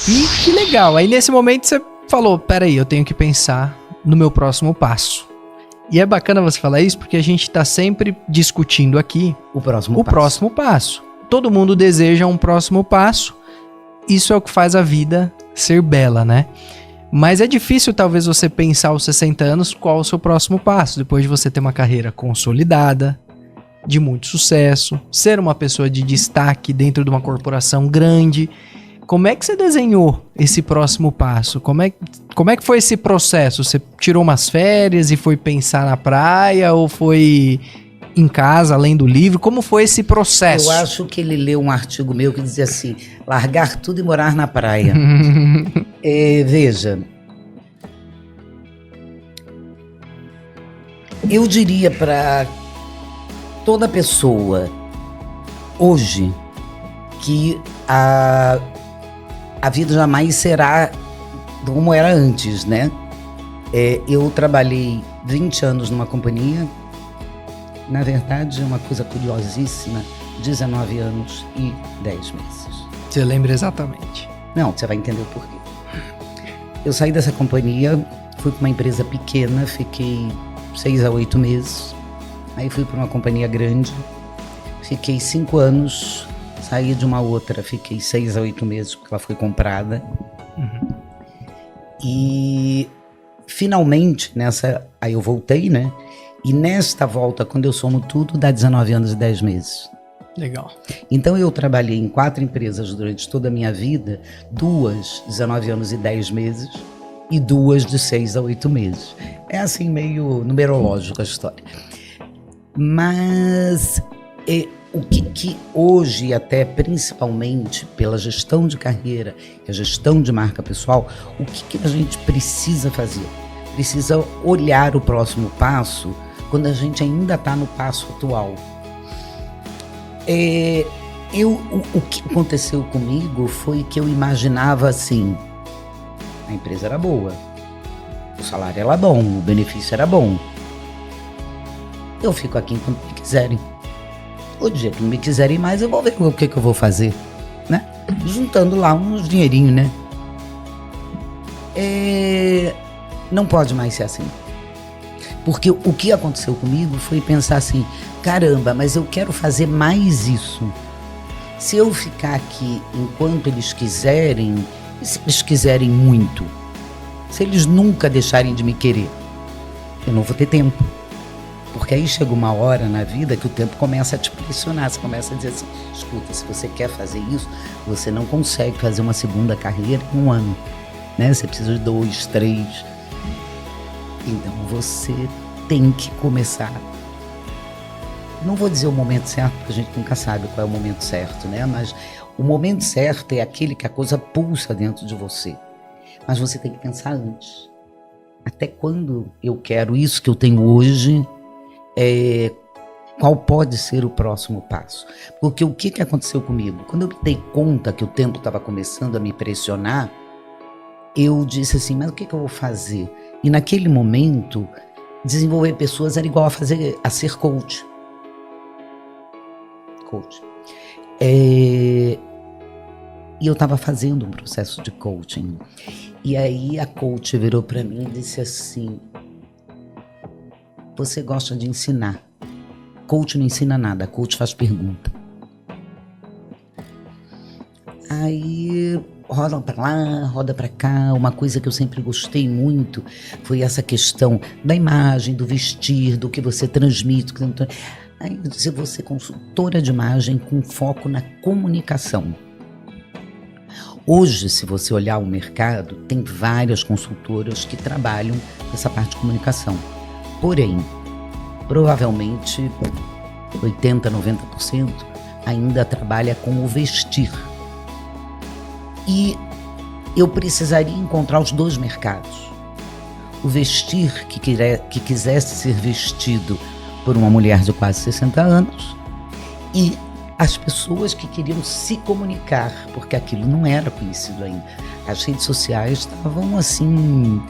E que legal, aí nesse momento você falou, peraí, eu tenho que pensar no meu próximo passo. E é bacana você falar isso porque a gente tá sempre discutindo aqui O próximo passo. próximo passo. Todo mundo deseja um próximo passo, isso é o que faz a vida ser bela, né? Mas é difícil talvez você pensar aos 60 anos qual o seu próximo passo, depois de você ter uma carreira consolidada, de muito sucesso, ser uma pessoa de destaque dentro de uma corporação grande. Como é que você desenhou esse próximo passo? Como é que foi esse processo? Você tirou umas férias e foi pensar na praia ou foi em casa, lendo livro? Como foi esse processo? Eu acho que ele leu um artigo meu que dizia assim, largar tudo e morar na praia. Veja, eu diria para toda pessoa hoje que a vida jamais será como era antes, né? Eu trabalhei 20 anos numa companhia, na verdade, uma coisa curiosíssima, 19 anos e 10 meses. Você lembra exatamente? Não, você vai entender o porquê. Eu saí dessa companhia, fui para uma empresa pequena, fiquei 6 a 8 meses, aí fui para uma companhia grande, fiquei 5 anos, saí de uma outra, fiquei 6 a 8 meses, porque ela foi comprada. E finalmente, aí eu voltei, né? E nesta volta, quando eu somo tudo, dá 19 anos e 10 meses. Legal. Então eu trabalhei em 4 empresas durante toda a minha vida, 2, 19 anos e 10 meses, e 2 de 6 a 8 meses. É assim, meio numerológico a história. Mas o que hoje, até principalmente pela gestão de carreira e a gestão de marca pessoal, o que a gente precisa fazer? Precisa olhar o próximo passo quando a gente ainda está no passo atual. O que aconteceu comigo foi que eu imaginava assim, a empresa era boa, o salário era bom, o benefício era bom. Eu fico aqui enquanto me quiserem. O dia que não me quiserem mais, eu vou ver o que eu vou fazer, né? Juntando lá uns dinheirinhos, né? Não pode mais ser assim. Porque o que aconteceu comigo foi pensar assim, caramba, mas eu quero fazer mais isso. Se eu ficar aqui enquanto eles quiserem, e se eles quiserem muito? Se eles nunca deixarem de me querer, eu não vou ter tempo. Porque aí chega uma hora na vida que o tempo começa a te pressionar, você começa a dizer assim, escuta, se você quer fazer isso, você não consegue fazer uma segunda carreira em um ano, né? Você precisa de 2, 3. Então você tem que começar. Não vou dizer o momento certo, porque a gente nunca sabe qual é o momento certo, né? Mas o momento certo é aquele que a coisa pulsa dentro de você. Mas você tem que pensar antes. Até quando eu quero isso que eu tenho hoje? Qual pode ser o próximo passo? Porque o que aconteceu comigo? Quando eu me dei conta que o tempo estava começando a me pressionar, eu disse assim, mas o que eu vou fazer? E naquele momento, desenvolver pessoas era igual a ser coach. E eu estava fazendo um processo de coaching. E aí a coach virou para mim e disse assim, você gosta de ensinar. Coach não ensina nada, coach faz pergunta. Aí roda para lá, roda para cá. Uma coisa que eu sempre gostei muito foi essa questão da imagem, do vestir, do que você transmite. Aí eu disse, você é consultora de imagem com foco na comunicação. Hoje, se você olhar o mercado, tem várias consultoras que trabalham com essa parte de comunicação. Porém, provavelmente 80%, 90% ainda trabalha com o vestir. E eu precisaria encontrar os dois mercados. O vestir que quisesse ser vestido por uma mulher de quase 60 anos e as pessoas que queriam se comunicar, porque aquilo não era conhecido ainda. As redes sociais estavam assim,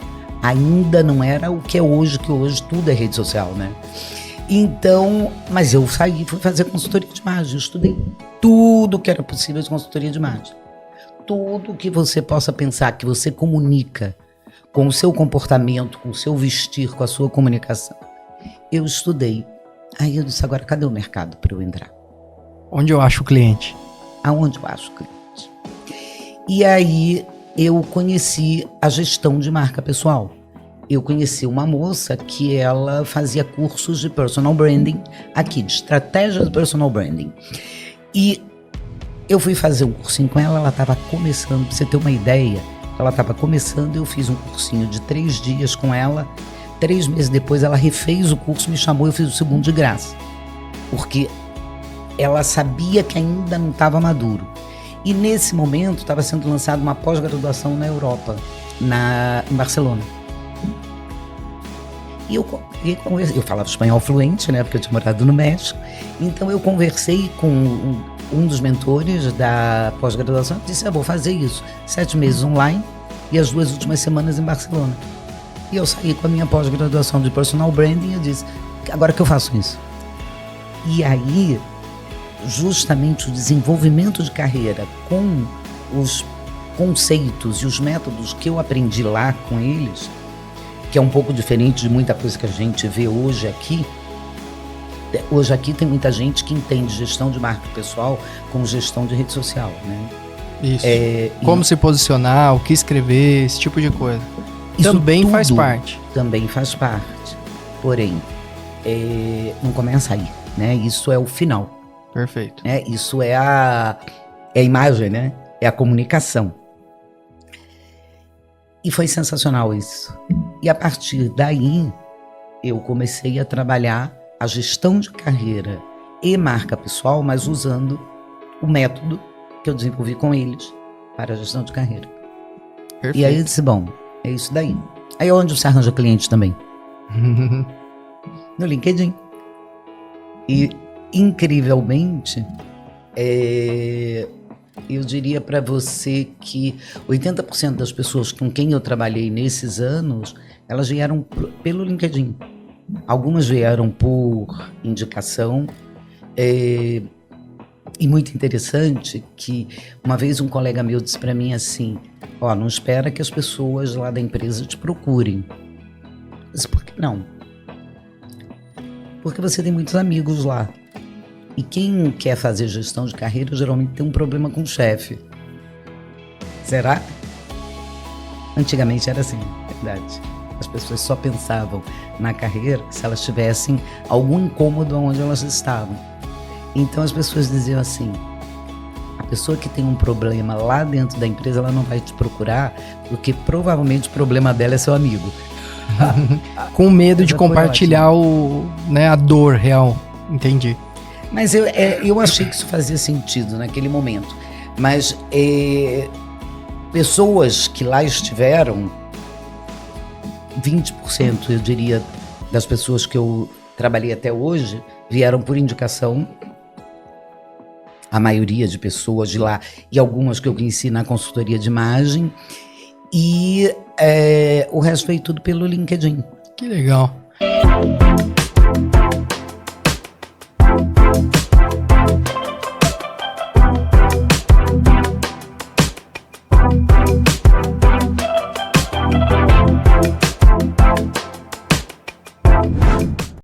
ainda não era o que é hoje, que hoje tudo é rede social, né? Então, mas eu saí, fui fazer consultoria de imagem, eu estudei tudo que era possível de consultoria de imagem. tudo que você possa pensar, que você comunica com o seu comportamento, com o seu vestir, com a sua comunicação. Eu estudei. Aí eu disse, agora cadê o mercado para eu entrar? Onde eu acho o cliente? Aonde eu acho o cliente? E aí eu conheci a gestão de marca pessoal. Eu conheci uma moça que ela fazia cursos de personal branding aqui, de estratégia de personal branding. E eu fui fazer um cursinho com ela, ela estava começando, pra você ter uma ideia, ela estava começando, eu fiz um cursinho de 3 dias com ela, 3 meses depois ela refez o curso, me chamou, eu fiz o segundo de graça. Porque ela sabia que ainda não estava maduro. E nesse momento estava sendo lançada uma pós-graduação na Europa, em Barcelona. E eu falava espanhol fluente, né, porque eu tinha morado no México. Então eu conversei com um dos mentores da pós-graduação e disse, vou fazer isso, 7 meses online e as 2 últimas semanas em Barcelona. E eu saí com a minha pós-graduação de personal branding e eu disse, agora que eu faço isso. E aí, justamente o desenvolvimento de carreira com os conceitos e os métodos que eu aprendi lá com eles, que é um pouco diferente de muita coisa que a gente vê hoje aqui. Hoje aqui tem muita gente que entende gestão de marca pessoal como gestão de rede social, né? Isso. Como se posicionar, o que escrever, esse tipo de coisa. Isso também faz parte. Também faz parte. Porém, não começa aí, né? Isso é o final. Perfeito. Isso é a imagem, né? É a comunicação. E foi sensacional isso. E a partir daí, eu comecei a trabalhar a gestão de carreira e marca pessoal, mas usando o método que eu desenvolvi com eles para a gestão de carreira. Perfeito. E aí eu disse, bom, é isso daí. Aí é onde você arranja cliente também? No LinkedIn. E, incrivelmente, eu diria para você que 80% das pessoas com quem eu trabalhei nesses anos, elas vieram pelo LinkedIn. Algumas vieram por indicação. E muito interessante que uma vez um colega meu disse para mim assim, não espera que as pessoas lá da empresa te procurem. Eu disse, por que não? Porque você tem muitos amigos lá. E quem quer fazer gestão de carreira geralmente tem um problema com o chefe. Será? Antigamente era assim, verdade. As pessoas só pensavam na carreira se elas tivessem algum incômodo onde elas estavam. Então as pessoas diziam assim, a pessoa que tem um problema lá dentro da empresa, ela não vai te procurar, porque provavelmente o problema dela é seu amigo. Com medo de compartilhar a dor real. Entendi. Mas eu achei que isso fazia sentido naquele momento. Mas pessoas que lá estiveram, 20%, eu diria, das pessoas que eu trabalhei até hoje, vieram por indicação. A maioria de pessoas de lá e algumas que eu conheci na consultoria de imagem. E o resto veio tudo pelo LinkedIn. Que legal.